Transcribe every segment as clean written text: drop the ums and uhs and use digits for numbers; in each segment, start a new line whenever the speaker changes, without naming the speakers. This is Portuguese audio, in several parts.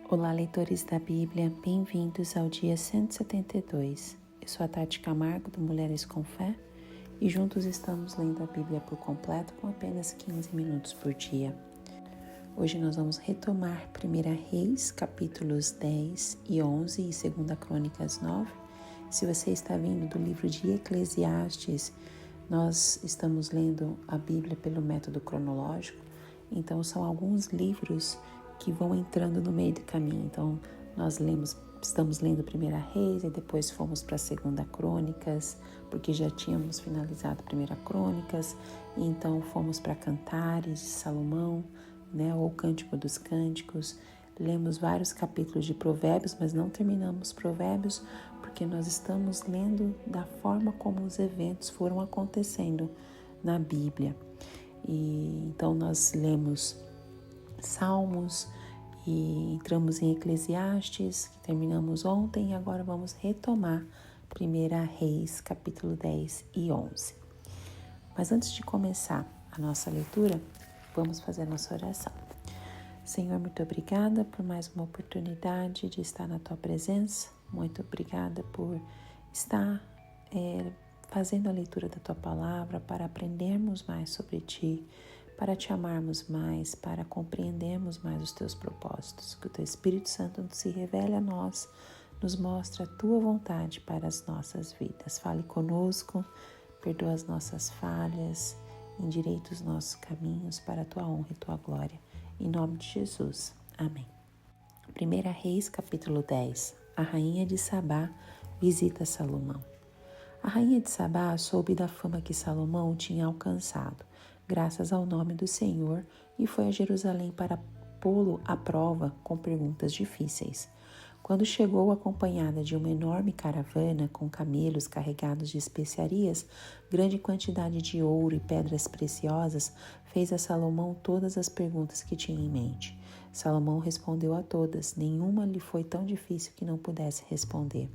Olá, leitores da Bíblia, bem-vindos ao dia 172. Eu sou a Tati Camargo, do Mulheres com Fé, e juntos estamos lendo a Bíblia por completo com apenas 15 minutos por dia. Hoje nós vamos retomar 1 Reis, capítulos 10 e 11 e 2 Crônicas 9. Se você está vindo do livro de Eclesiastes, nós estamos lendo a Bíblia pelo método cronológico, então são alguns livros que vão entrando no meio do caminho. Então nós estamos lendo 1 Reis e depois fomos para 2 Crônicas, porque já tínhamos finalizado 1 Crônicas, e então fomos para Cantares de Salomão, ou Cântico dos Cânticos. Lemos vários capítulos de Provérbios, mas não terminamos Provérbios porque nós estamos lendo da forma como os eventos foram acontecendo na Bíblia. E então nós lemos Salmos e entramos em Eclesiastes, que terminamos ontem, e agora vamos retomar 1 Reis, capítulo 10 e 11. Mas antes de começar a nossa leitura, vamos fazer a nossa oração. Senhor, muito obrigada por mais uma oportunidade de estar na Tua presença. Muito obrigada por estar fazendo a leitura da Tua palavra para aprendermos mais sobre Ti, para Te amarmos mais, para compreendermos mais os Teus propósitos. Que o Teu Espírito Santo se revele a nós, nos mostre a Tua vontade para as nossas vidas. Fale conosco, perdoa as nossas falhas, endireita os nossos caminhos para a Tua honra e Tua glória. Em nome de Jesus. Amém. 1 Reis, capítulo 10. A rainha de Sabá visita Salomão. A rainha de Sabá soube da fama que Salomão tinha alcançado, graças ao nome do Senhor, e foi a Jerusalém para pô-lo à prova com perguntas difíceis. Quando chegou acompanhada de uma enorme caravana com camelos carregados de especiarias, grande quantidade de ouro e pedras preciosas, fez a Salomão todas as perguntas que tinha em mente. Salomão respondeu a todas, nenhuma lhe foi tão difícil que não pudesse responder.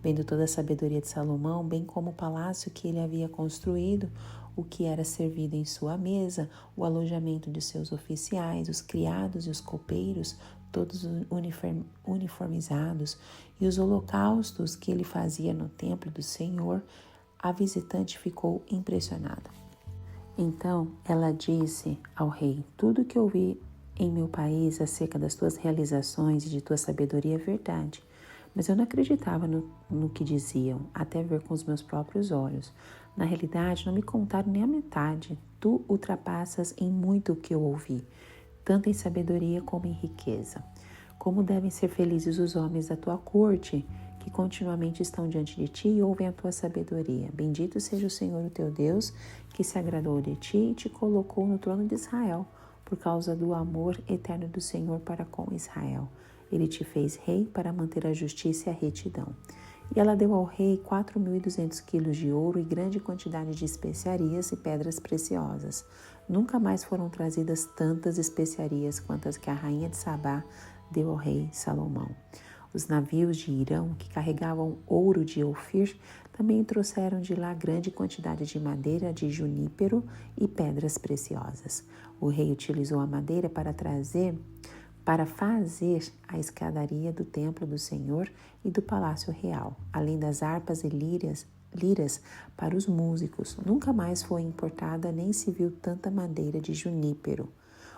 Vendo toda a sabedoria de Salomão, bem como o palácio que ele havia construído, o que era servido em sua mesa, o alojamento de seus oficiais, os criados e os copeiros, todos uniformizados, e os holocaustos que ele fazia no templo do Senhor, a visitante ficou impressionada. Então ela disse ao rei: tudo que ouvi em meu país acerca das tuas realizações e de tua sabedoria é verdade. Mas eu não acreditava no que diziam, até ver com os meus próprios olhos. Na realidade, não me contaram nem a metade. Tu ultrapassas em muito o que eu ouvi, tanto em sabedoria como em riqueza. Como devem ser felizes os homens da tua corte, que continuamente estão diante de ti e ouvem a tua sabedoria. Bendito seja o Senhor, o teu Deus, que se agradou de ti e te colocou no trono de Israel, por causa do amor eterno do Senhor para com Israel. Ele te fez rei para manter a justiça e a retidão. E ela deu ao rei 4.200 quilos de ouro e grande quantidade de especiarias e pedras preciosas. Nunca mais foram trazidas tantas especiarias quanto as que a rainha de Sabá deu ao rei Salomão. Os navios de Irão, que carregavam ouro de Ofir, também trouxeram de lá grande quantidade de madeira de junípero e pedras preciosas. O rei utilizou a madeira para fazer a escadaria do templo do Senhor e do palácio real, além das harpas e liras para os músicos. Nunca mais foi importada nem se viu tanta madeira de junípero.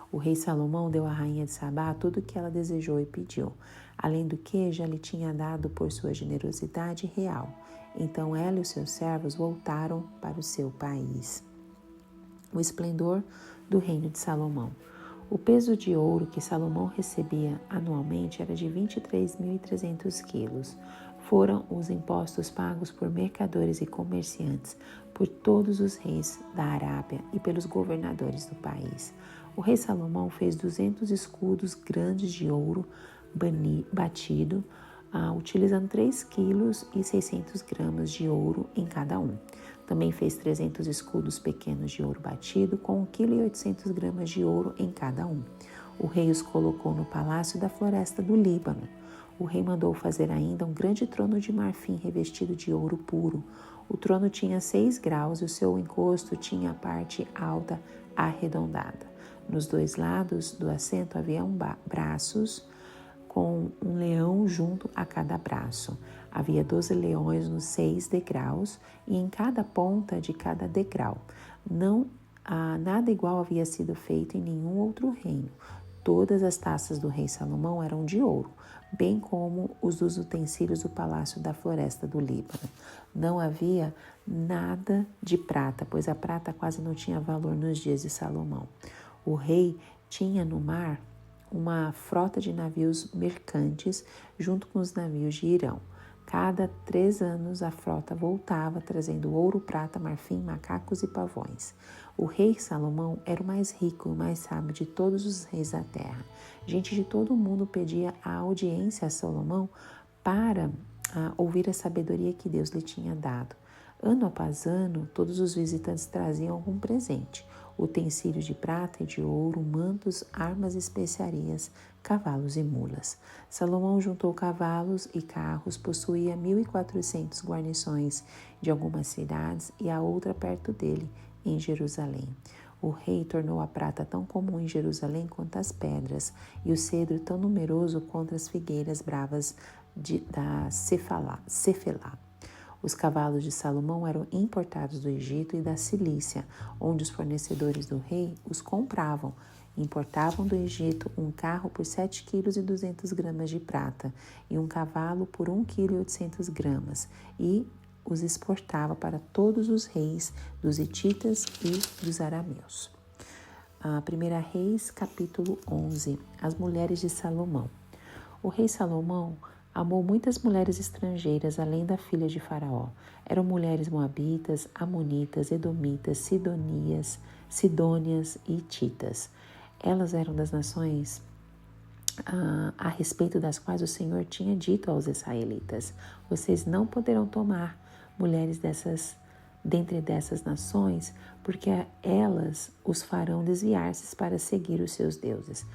O rei Salomão deu à rainha de Sabá tudo o que ela desejou e pediu, além do que já lhe tinha dado por sua generosidade real. Então ela e os seus servos voltaram para o seu país. O esplendor do reino de Salomão. O peso de ouro que Salomão recebia anualmente era de 23.300 quilos. Foram os impostos pagos por mercadores e comerciantes, por todos os reis da Arábia e pelos governadores do país. O rei Salomão fez 200 escudos grandes de ouro batido, utilizando 3 quilos e 600 gramas de ouro em cada um. Também fez 300 escudos pequenos de ouro batido, com 1,8 kg de ouro em cada um. O rei os colocou no palácio da floresta do Líbano. O rei mandou fazer ainda um grande trono de marfim revestido de ouro puro. O trono tinha 6 graus e o seu encosto tinha a parte alta arredondada. Nos 2 lados do assento haviam braços com um leão junto a cada braço. Havia 12 leões nos 6 degraus e em cada ponta de cada degrau. Nada igual havia sido feito em nenhum outro reino. Todas as taças do rei Salomão eram de ouro, bem como os dos utensílios do palácio da floresta do Líbano. Não havia nada de prata, pois a prata quase não tinha valor nos dias de Salomão. O rei tinha no mar uma frota de navios mercantes junto com os navios de Irão. Cada 3 anos a frota voltava trazendo ouro, prata, marfim, macacos e pavões. O rei Salomão era o mais rico e o mais sábio de todos os reis da terra. Gente de todo o mundo pedia a audiência a Salomão para ouvir a sabedoria que Deus lhe tinha dado. Ano após ano, todos os visitantes traziam algum presente: utensílios de prata e de ouro, mantos, armas e especiarias, cavalos e mulas. Salomão juntou cavalos e carros, possuía 1.400 guarnições de algumas cidades e a outra perto dele, em Jerusalém. O rei tornou a prata tão comum em Jerusalém quanto as pedras, e o cedro tão numeroso quanto as figueiras bravas da Cefelá. Os cavalos de Salomão eram importados do Egito e da Cilícia, onde os fornecedores do rei os compravam. Importavam do Egito um carro por 7,2 kg de prata e um cavalo por 1,8 kg, e os exportava para todos os reis dos hititas e dos arameus. 1 Reis, capítulo 11. As mulheres de Salomão. O rei Salomão amou muitas mulheres estrangeiras, além da filha de Faraó. Eram mulheres moabitas, amonitas, edomitas, sidônias e hititas. Elas eram das nações a respeito das quais o Senhor tinha dito aos israelitas: vocês não poderão tomar mulheres dentre dessas nações, porque elas os farão desviar-se para seguir os seus deuses.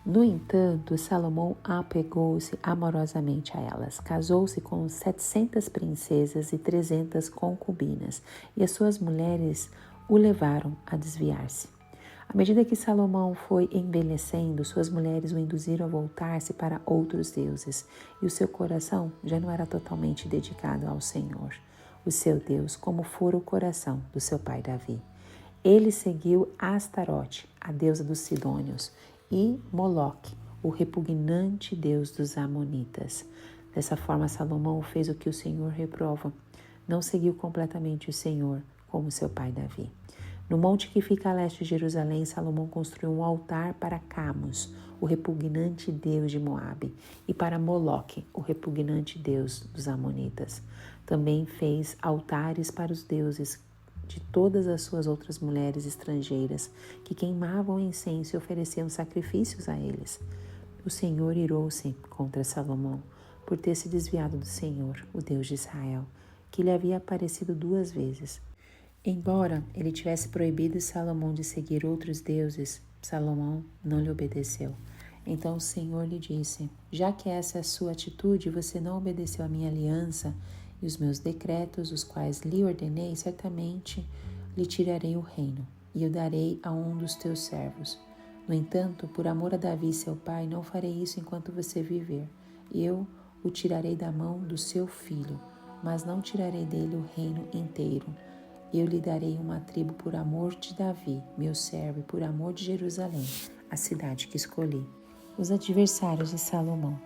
No entanto, Salomão apegou-se amorosamente a elas. Casou-se com 700 princesas e 300 concubinas, e as suas mulheres o levaram a desviar-se. À medida que Salomão foi envelhecendo, suas mulheres o induziram a voltar-se para outros deuses, e o seu coração já não era totalmente dedicado ao Senhor, o seu Deus, como fora o coração do seu pai Davi. Ele seguiu Astarote, a deusa dos Sidônios, e Moloque, o repugnante deus dos Amonitas. Dessa forma, Salomão fez o que o Senhor reprova. Não seguiu completamente o Senhor, como seu pai Davi. No monte que fica a leste de Jerusalém, Salomão construiu um altar para Camus, o repugnante deus de Moabe, e para Moloque, o repugnante deus dos Amonitas. Também fez altares para os deuses de todas as suas outras mulheres estrangeiras, que queimavam incenso e ofereciam sacrifícios a eles. O Senhor irou-se contra Salomão por ter se desviado do Senhor, o Deus de Israel, que lhe havia aparecido 2 vezes. Embora ele tivesse proibido Salomão de seguir outros deuses, Salomão não lhe obedeceu. Então o Senhor lhe disse: já que essa é a sua atitude, você não obedeceu à minha aliança e os meus decretos, os quais lhe ordenei, certamente lhe tirarei o reino e o darei a um dos teus servos. No entanto, por amor a Davi, seu pai, não farei isso enquanto você viver. Eu o tirarei da mão do seu filho, mas não tirarei dele o reino inteiro. Eu lhe darei uma tribo por amor de Davi, meu servo, e por amor de Jerusalém, a cidade que escolhi. Os adversários de Salomão.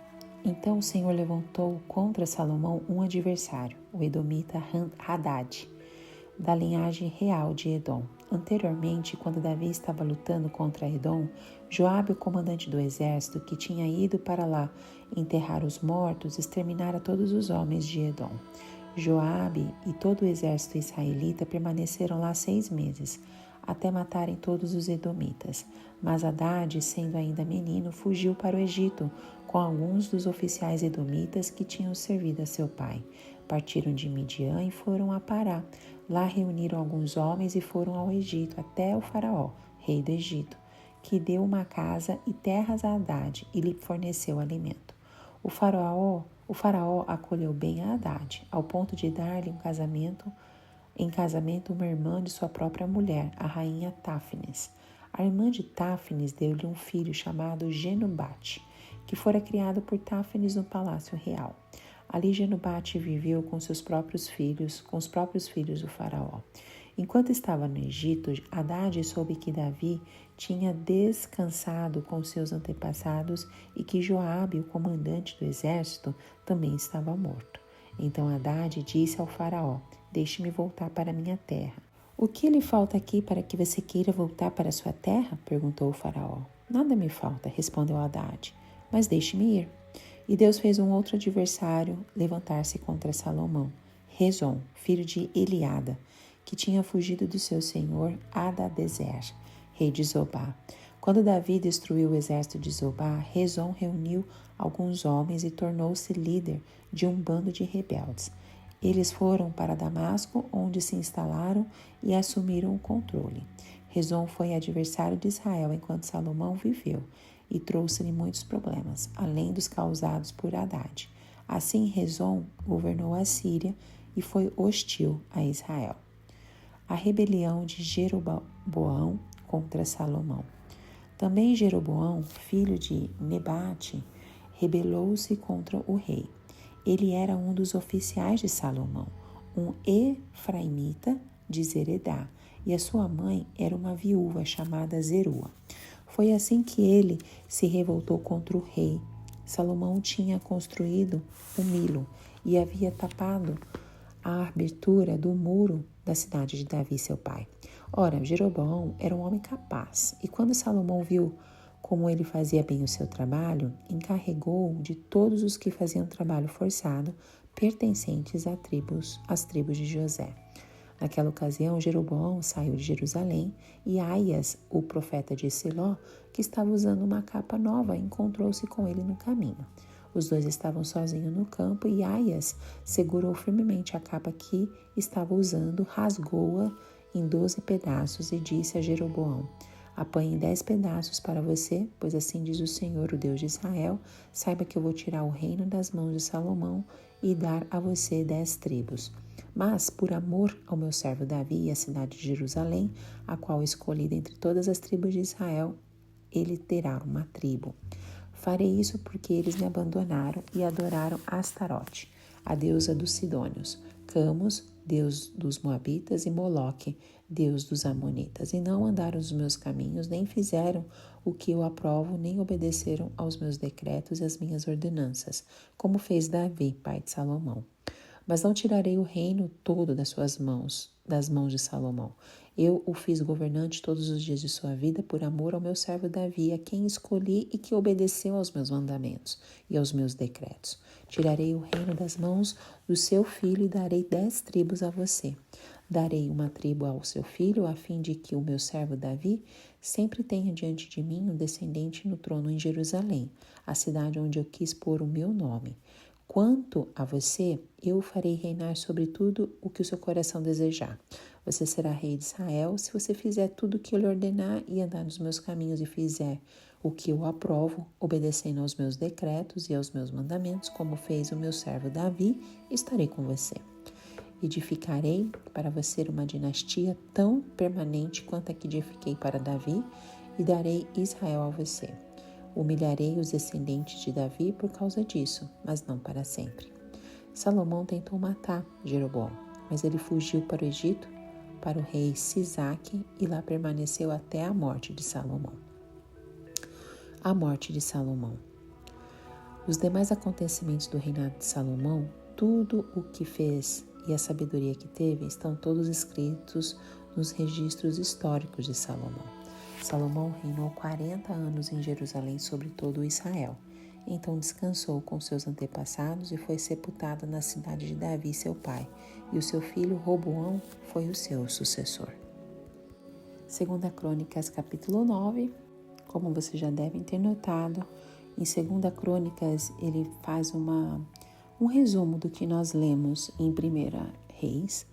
Então o Senhor levantou contra Salomão um adversário, o edomita Hadad, da linhagem real de Edom. Anteriormente, quando Davi estava lutando contra Edom, Joabe, o comandante do exército, que tinha ido para lá enterrar os mortos, exterminara todos os homens de Edom. Joabe e todo o exército israelita permaneceram lá 6 meses, até matarem todos os edomitas. Mas Hadad, sendo ainda menino, fugiu para o Egito com alguns dos oficiais edomitas que tinham servido a seu pai. Partiram de Midian e foram a Pará. Lá reuniram alguns homens e foram ao Egito, até o faraó, rei do Egito, que deu uma casa e terras a Hadad e lhe forneceu alimento. O faraó acolheu bem a Hadad, ao ponto de dar-lhe em casamento uma irmã de sua própria mulher, a rainha Táfnis. A irmã de Táfnis deu-lhe um filho chamado Genubate, que fora criado por Táfenes no palácio real. Ali Genubate viveu com os próprios filhos do faraó. Enquanto estava no Egito, Haddad soube que Davi tinha descansado com seus antepassados e que Joabe, o comandante do exército, também estava morto. Então Haddad disse ao faraó: "Deixe-me voltar para minha terra." "O que lhe falta aqui para que você queira voltar para sua terra?" perguntou o faraó. "Nada me falta", respondeu Haddad, "mas deixe-me ir." E Deus fez um outro adversário levantar-se contra Salomão, Rezon, filho de Eliada, que tinha fugido do seu senhor Hadadezer, rei de Zobá. Quando Davi destruiu o exército de Zobá, Rezon reuniu alguns homens e tornou-se líder de um bando de rebeldes. Eles foram para Damasco, onde se instalaram e assumiram o controle. Rezon foi adversário de Israel enquanto Salomão viveu e trouxe-lhe muitos problemas, além dos causados por Haddad. Assim, Rezon governou a Síria e foi hostil a Israel. A rebelião de Jeroboão contra Salomão. Também Jeroboão, filho de Nebate, rebelou-se contra o rei. Ele era um dos oficiais de Salomão, um efraimita de Zeredá, e a sua mãe era uma viúva chamada Zerua. Foi assim que ele se revoltou contra o rei. Salomão tinha construído o Milo e havia tapado a abertura do muro da cidade de Davi, seu pai. Ora, Jeroboão era um homem capaz, e quando Salomão viu como ele fazia bem o seu trabalho, encarregou de todos os que faziam trabalho forçado, pertencentes às tribos de José. Naquela ocasião, Jeroboão saiu de Jerusalém e Aias, o profeta de Siló, que estava usando uma capa nova, encontrou-se com ele no caminho. Os dois estavam sozinhos no campo e Aias segurou firmemente a capa que estava usando, rasgou-a em 12 pedaços e disse a Jeroboão: "Apanhe 10 pedaços para você, pois assim diz o Senhor, o Deus de Israel, saiba que eu vou tirar o reino das mãos de Salomão e dar a você 10 tribos. Mas, por amor ao meu servo Davi e à cidade de Jerusalém, a qual escolhi dentre todas as tribos de Israel, ele terá uma tribo. Farei isso porque eles me abandonaram e adoraram Astarote, a deusa dos Sidônios, Camus, deus dos Moabitas, e Moloque, deus dos Amonitas, e não andaram os meus caminhos, nem fizeram o que eu aprovo, nem obedeceram aos meus decretos e às minhas ordenanças, como fez Davi, pai de Salomão. Mas não tirarei o reino todo das mãos de Salomão. Eu o fiz governante todos os dias de sua vida por amor ao meu servo Davi, a quem escolhi e que obedeceu aos meus mandamentos e aos meus decretos. Tirarei o reino das mãos do seu filho e darei 10 tribos a você. Darei uma tribo ao seu filho, a fim de que o meu servo Davi sempre tenha diante de mim um descendente no trono em Jerusalém, a cidade onde eu quis pôr o meu nome. Quanto a você, eu o farei reinar sobre tudo o que o seu coração desejar. Você será rei de Israel se você fizer tudo o que eu lhe ordenar e andar nos meus caminhos e fizer o que eu aprovo, obedecendo aos meus decretos e aos meus mandamentos, como fez o meu servo Davi, estarei com você. Edificarei para você uma dinastia tão permanente quanto a que edifiquei para Davi e darei Israel a você. Humilharei os descendentes de Davi por causa disso, mas não para sempre." Salomão tentou matar Jeroboão, mas ele fugiu para o Egito, para o rei Sisaque, e lá permaneceu até a morte de Salomão. A morte de Salomão. Os demais acontecimentos do reinado de Salomão, tudo o que fez e a sabedoria que teve, estão todos escritos nos registros históricos de Salomão. Salomão reinou 40 anos em Jerusalém sobre todo Israel. Então descansou com seus antepassados e foi sepultado na cidade de Davi, seu pai, e o seu filho Roboão foi o seu sucessor. 2 Crônicas, capítulo 9. Como vocês já devem ter notado, em 2 Crônicas ele faz um resumo do que nós lemos em 1 Reis,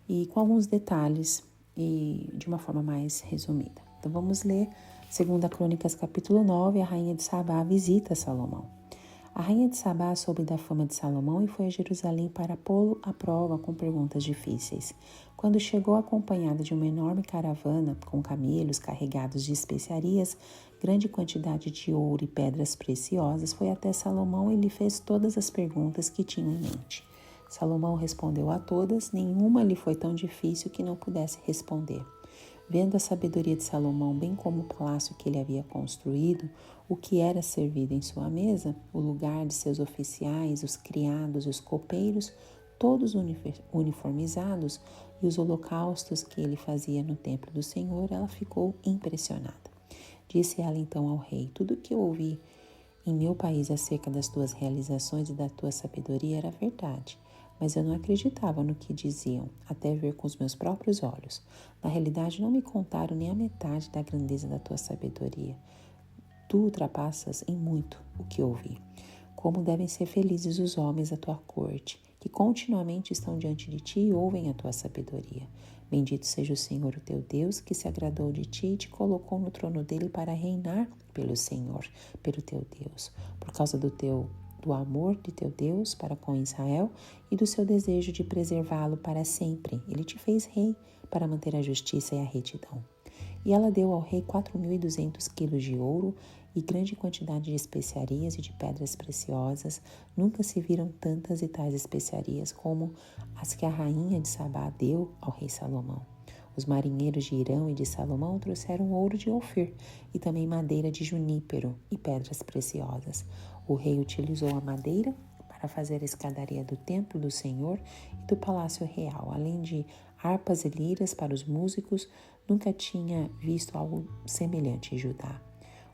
e com alguns detalhes e de uma forma mais resumida. Então vamos ler 2 Crônicas capítulo 9, a rainha de Sabá visita Salomão. A rainha de Sabá soube da fama de Salomão e foi a Jerusalém para pô-lo à prova com perguntas difíceis. Quando chegou acompanhada de uma enorme caravana com camelos carregados de especiarias, grande quantidade de ouro e pedras preciosas, foi até Salomão e lhe fez todas as perguntas que tinha em mente. Salomão respondeu a todas, nenhuma lhe foi tão difícil que não pudesse responder. Vendo a sabedoria de Salomão, bem como o palácio que ele havia construído, o que era servido em sua mesa, o lugar de seus oficiais, os criados e os copeiros, todos uniformizados, e os holocaustos que ele fazia no templo do Senhor, ela ficou impressionada. Disse ela então ao rei: tudo o que eu ouvi em meu país acerca das tuas realizações e da tua sabedoria era verdade, mas eu não acreditava no que diziam, até ver com os meus próprios olhos. Na realidade, não me contaram nem a metade da grandeza da tua sabedoria. Tu ultrapassas em muito o que ouvi. Como devem ser felizes os homens da tua corte, que continuamente estão diante de ti e ouvem a tua sabedoria. Bendito seja o Senhor, o teu Deus, que se agradou de ti e te colocou no trono dele para reinar pelo Senhor, pelo teu Deus, por causa do amor de teu Deus para com Israel e do seu desejo de preservá-lo para sempre. Ele te fez rei para manter a justiça e a retidão. E ela deu ao rei 4.200 quilos de ouro e grande quantidade de especiarias e de pedras preciosas. Nunca se viram tantas e tais especiarias como as que a rainha de Sabá deu ao rei Salomão. Os marinheiros de Irão e de Salomão trouxeram ouro de Ofir e também madeira de junípero e pedras preciosas. O rei utilizou a madeira para fazer a escadaria do templo do Senhor e do palácio real, além de harpas e liras para os músicos. Nunca tinha visto algo semelhante em Judá.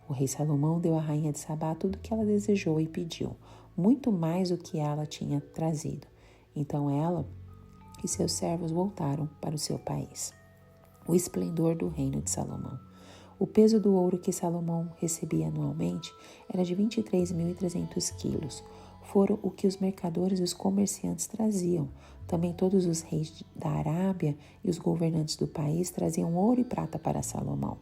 O rei Salomão deu à rainha de Sabá tudo o que ela desejou e pediu, muito mais do que ela tinha trazido. Então ela e seus servos voltaram para o seu país. O esplendor do reino de Salomão. O peso do ouro que Salomão recebia anualmente era de 23.300 quilos. Foram o que os mercadores e os comerciantes traziam. Também todos os reis da Arábia e os governantes do país traziam ouro e prata para Salomão.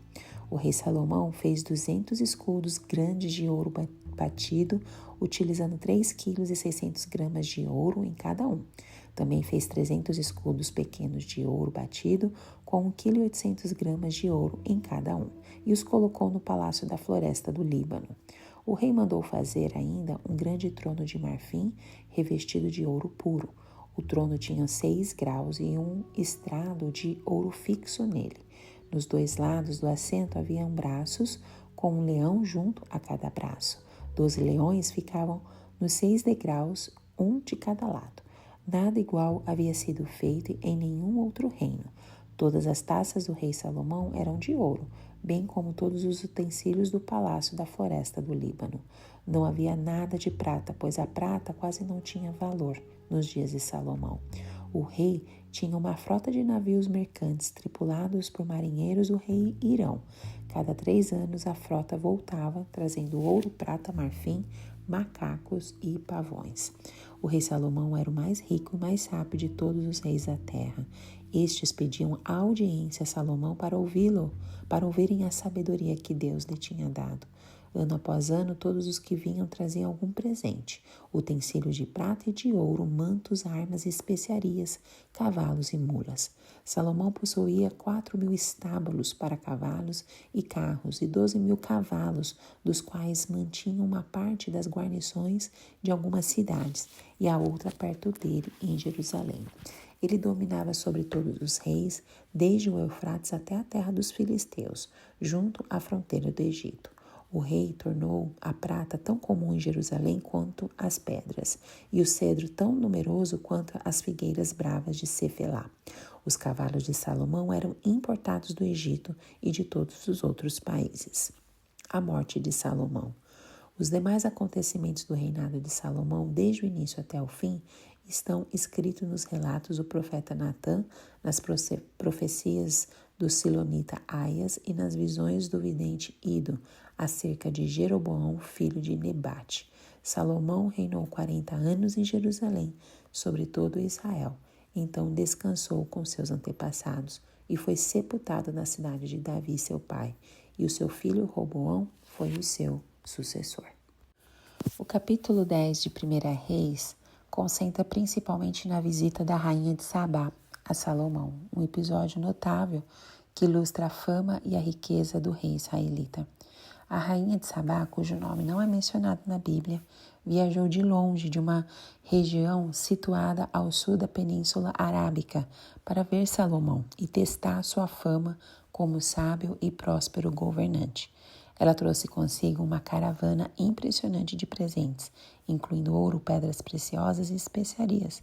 O rei Salomão fez 200 escudos grandes de ouro batido, utilizando 3,6 kg de ouro em cada um. Também fez 300 escudos pequenos de ouro batido, com 1,8 kg de ouro em cada um, e os colocou no palácio da floresta do Líbano. O rei mandou fazer ainda um grande trono de marfim, revestido de ouro puro. O trono tinha 6 graus e um estrado de ouro fixo nele. Nos 2 lados do assento haviam braços, com um leão junto a cada braço. 12 leões ficavam nos 6 degraus, um de cada lado. Nada igual havia sido feito em nenhum outro reino. Todas as taças do rei Salomão eram de ouro, bem como todos os utensílios do palácio da floresta do Líbano. Não havia nada de prata, pois a prata quase não tinha valor nos dias de Salomão. O rei tinha uma frota de navios mercantes tripulados por marinheiros do rei Irão. Cada 3 anos a frota voltava, trazendo ouro, prata, marfim, macacos e pavões. O rei Salomão era o mais rico e mais sábio de todos os reis da terra. Estes pediam audiência a Salomão para ouvi-lo, para ouvirem a sabedoria que Deus lhe tinha dado. Ano após ano, todos os que vinham traziam algum presente: utensílios de prata e de ouro, mantos, armas e especiarias, cavalos e mulas. Salomão possuía 4.000 estábulos para cavalos e carros e 12.000 cavalos, dos quais mantinham uma parte das guarnições de algumas cidades e a outra perto dele, em Jerusalém. Ele dominava sobre todos os reis, desde o Eufrates até a terra dos filisteus, junto à fronteira do Egito. O rei tornou a prata tão comum em Jerusalém quanto as pedras, e o cedro tão numeroso quanto as figueiras bravas de Cefelá. Os cavalos de Salomão eram importados do Egito e de todos os outros países. A morte de Salomão. Os demais acontecimentos do reinado de Salomão, desde o início até o fim, estão escritos nos relatos do profeta Natã, nas profecias do silonita Aias e nas visões do vidente Ido, acerca de Jeroboão, filho de Nebate. Salomão reinou 40 anos em Jerusalém, sobre todo Israel. Então descansou com seus antepassados e foi sepultado na cidade de Davi, seu pai, e o seu filho Roboão foi o seu sucessor. O capítulo 10 de 1 Reis concentra principalmente na visita da rainha de Sabá a Salomão, um episódio notável que ilustra a fama e a riqueza do rei israelita. A rainha de Sabá, cujo nome não é mencionado na Bíblia, viajou de longe de uma região situada ao sul da Península Arábica para ver Salomão e testar sua fama como sábio e próspero governante. Ela trouxe consigo uma caravana impressionante de presentes, incluindo ouro, pedras preciosas e especiarias.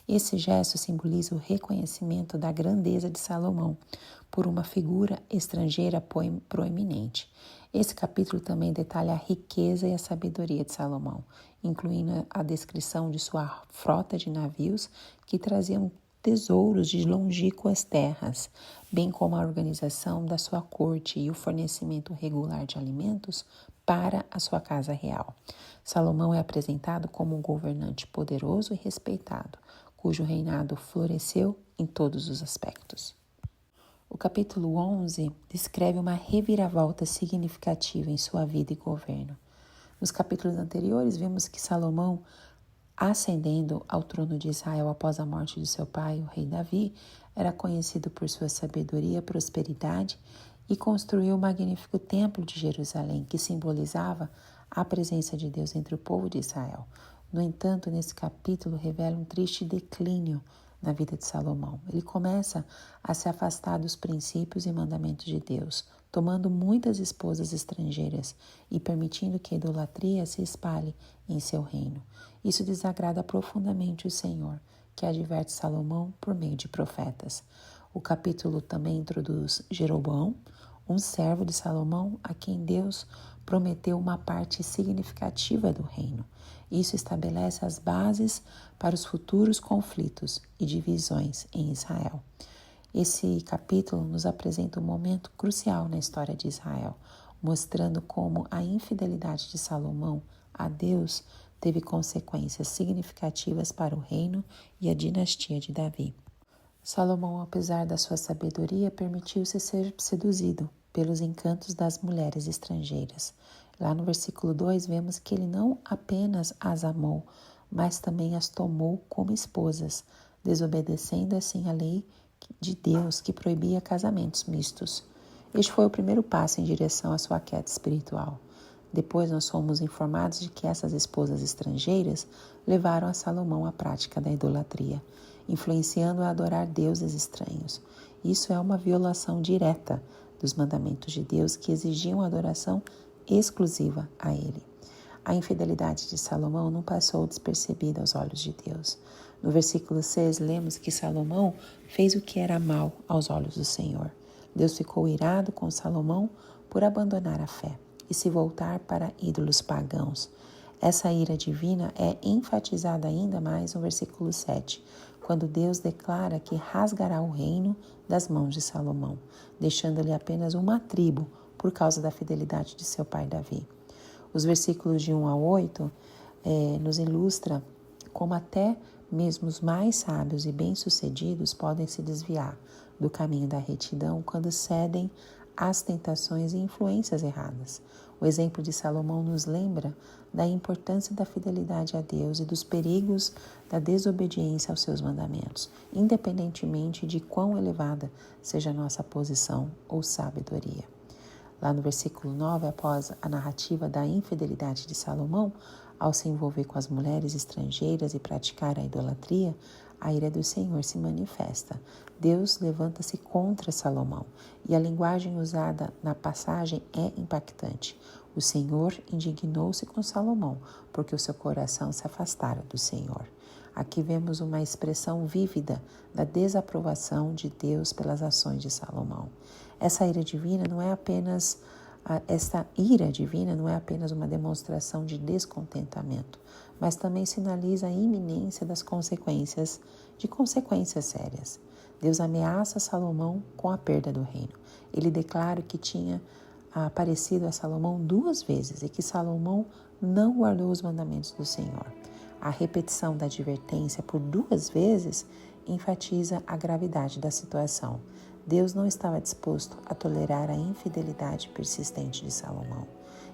Esse gesto simboliza o reconhecimento da grandeza de Salomão por uma figura estrangeira proeminente. Esse capítulo também detalha a riqueza e a sabedoria de Salomão, incluindo a descrição de sua frota de navios que traziam tesouros de longínquas terras, bem como a organização da sua corte e o fornecimento regular de alimentos para a sua casa real. Salomão é apresentado como um governante poderoso e respeitado, cujo reinado floresceu em todos os aspectos. O capítulo 11 descreve uma reviravolta significativa em sua vida e governo. Nos capítulos anteriores, vimos que Salomão, ascendendo ao trono de Israel após a morte de seu pai, o rei Davi, era conhecido por sua sabedoria, prosperidade e construiu o magnífico templo de Jerusalém, que simbolizava a presença de Deus entre o povo de Israel. No entanto, nesse capítulo revela um triste declínio na vida de Salomão. Ele começa a se afastar dos princípios e mandamentos de Deus, tomando muitas esposas estrangeiras e permitindo que a idolatria se espalhe em seu reino. Isso desagrada profundamente o Senhor, que adverte Salomão por meio de profetas. O capítulo também introduz Jeroboão, um servo de Salomão a quem Deus prometeu uma parte significativa do reino. Isso estabelece as bases para os futuros conflitos e divisões em Israel. Esse capítulo nos apresenta um momento crucial na história de Israel, mostrando como a infidelidade de Salomão a Deus teve consequências significativas para o reino e a dinastia de Davi. Salomão, apesar da sua sabedoria, permitiu-se ser seduzido pelos encantos das mulheres estrangeiras. Lá no versículo 2, vemos que ele não apenas as amou, mas também as tomou como esposas, desobedecendo assim a lei de Deus que proibia casamentos mistos. Este foi o primeiro passo em direção à sua queda espiritual. Depois nós fomos informados de que essas esposas estrangeiras levaram a Salomão à prática da idolatria, influenciando a adorar deuses estranhos. Isso é uma violação direta dos mandamentos de Deus que exigiam adoração exclusiva a ele. A infidelidade de Salomão não passou despercebida aos olhos de Deus. No versículo 6, lemos que Salomão fez o que era mal aos olhos do Senhor. Deus ficou irado com Salomão por abandonar a fé e se voltar para ídolos pagãos. Essa ira divina é enfatizada ainda mais no versículo 7, quando Deus declara que rasgará o reino das mãos de Salomão, deixando-lhe apenas uma tribo por causa da fidelidade de seu pai Davi. Os versículos de 1 a 8 nos ilustra como até mesmo os mais sábios e bem-sucedidos podem se desviar do caminho da retidão quando cedem às tentações e influências erradas. O exemplo de Salomão nos lembra da importância da fidelidade a Deus e dos perigos da desobediência aos seus mandamentos, independentemente de quão elevada seja a nossa posição ou sabedoria. Lá no versículo 9, após a narrativa da infidelidade de Salomão, ao se envolver com as mulheres estrangeiras e praticar a idolatria, a ira do Senhor se manifesta. Deus levanta-se contra Salomão e a linguagem usada na passagem é impactante. O Senhor indignou-se com Salomão porque o seu coração se afastara do Senhor. Aqui vemos uma expressão vívida da desaprovação de Deus pelas ações de Salomão. Essa ira divina não é apenas uma demonstração de descontentamento, mas também sinaliza a iminência das consequências sérias. Deus ameaça Salomão com a perda do reino. Ele declara que tinha aparecido a Salomão 2 vezes e que Salomão não guardou os mandamentos do Senhor. A repetição da advertência por 2 vezes enfatiza a gravidade da situação. Deus não estava disposto a tolerar a infidelidade persistente de Salomão.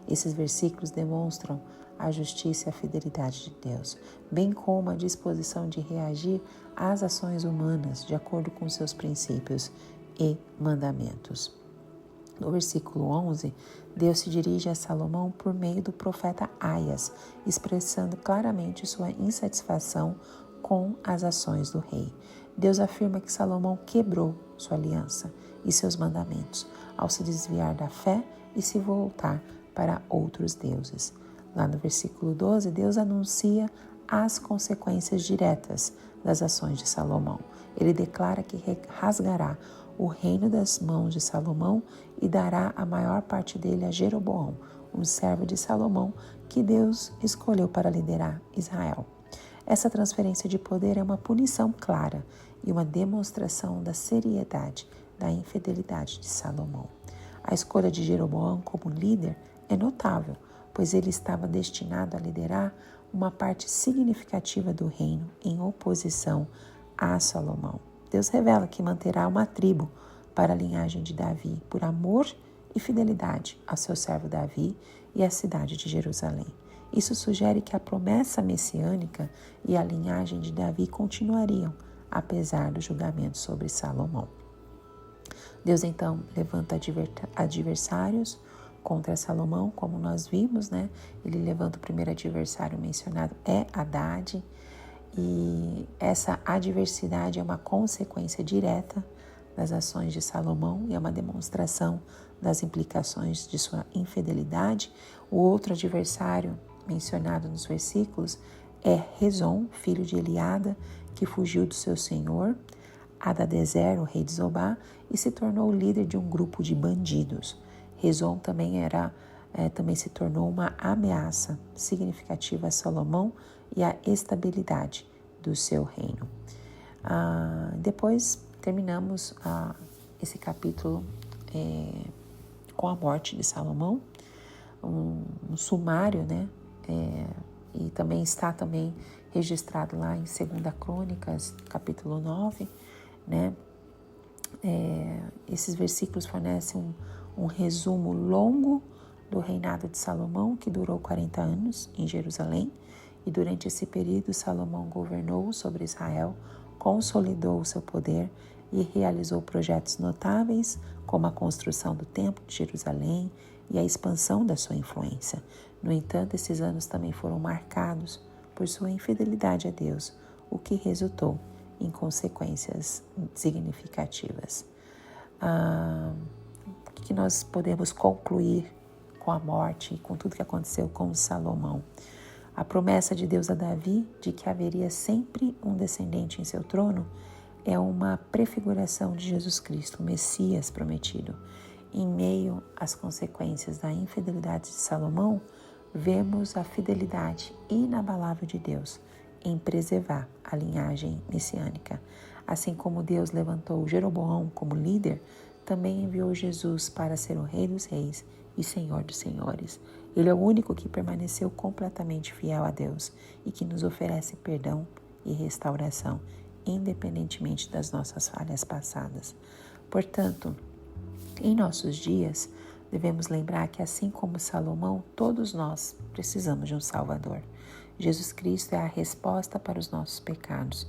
Esses versículos demonstram a justiça e a fidelidade de Deus, bem como a disposição de reagir às ações humanas de acordo com seus princípios e mandamentos. No versículo 11, Deus se dirige a Salomão por meio do profeta Aias, expressando claramente sua insatisfação com as ações do rei. Deus afirma que Salomão quebrou sua aliança e seus mandamentos ao se desviar da fé e se voltar para outros deuses. Lá no versículo 12, Deus anuncia as consequências diretas das ações de Salomão. Ele declara que rasgará o reino das mãos de Salomão e dará a maior parte dele a Jeroboão, um servo de Salomão que Deus escolheu para liderar Israel. Essa transferência de poder é uma punição clara e uma demonstração da seriedade da infidelidade de Salomão. A escolha de Jeroboão como líder é notável, pois ele estava destinado a liderar uma parte significativa do reino em oposição a Salomão. Deus revela que manterá uma tribo para a linhagem de Davi, por amor e fidelidade ao seu servo Davi e à cidade de Jerusalém. Isso sugere que a promessa messiânica e a linhagem de Davi continuariam, apesar do julgamento sobre Salomão. Deus então levanta adversários contra Salomão, como nós vimos, né? Ele levanta o primeiro adversário mencionado, é Haddad, e essa adversidade é uma consequência direta das ações de Salomão e é uma demonstração das implicações de sua infidelidade. O outro adversário mencionado nos versículos é Rezon, filho de Eliada, que fugiu do seu senhor, Hadadezer, o rei de Zobá, e se tornou líder de um grupo de bandidos. Rezon também se tornou uma ameaça significativa a Salomão e à estabilidade do seu reino. Depois terminamos esse capítulo com a morte de Salomão, um sumário, né? E também está registrado lá em 2 Crônicas, capítulo 9, né? Esses versículos fornecem um resumo longo do reinado de Salomão, que durou 40 anos em Jerusalém, e durante esse período Salomão governou sobre Israel, consolidou o seu poder e realizou projetos notáveis, como a construção do Templo de Jerusalém e a expansão da sua influência. No entanto, esses anos também foram marcados por sua infidelidade a Deus, o que resultou em consequências significativas. O que nós podemos concluir com a morte e com tudo que aconteceu com Salomão? A promessa de Deus a Davi de que haveria sempre um descendente em seu trono é uma prefiguração de Jesus Cristo, o Messias prometido. Em meio às consequências da infidelidade de Salomão, vemos a fidelidade inabalável de Deus em preservar a linhagem messiânica. Assim como Deus levantou Jeroboão como líder, também enviou Jesus para ser o Rei dos Reis e Senhor dos Senhores. Ele é o único que permaneceu completamente fiel a Deus e que nos oferece perdão e restauração, independentemente das nossas falhas passadas. Portanto, em nossos dias, devemos lembrar que, assim como Salomão, todos nós precisamos de um Salvador. Jesus Cristo é a resposta para os nossos pecados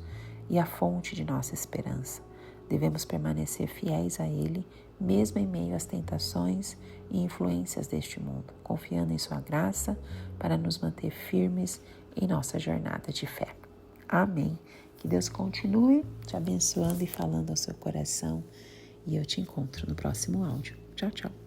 e a fonte de nossa esperança. Devemos permanecer fiéis a Ele, mesmo em meio às tentações e influências deste mundo, confiando em Sua graça para nos manter firmes em nossa jornada de fé. Amém. Que Deus continue te abençoando e falando ao seu coração. E eu te encontro no próximo áudio. Tchau, tchau.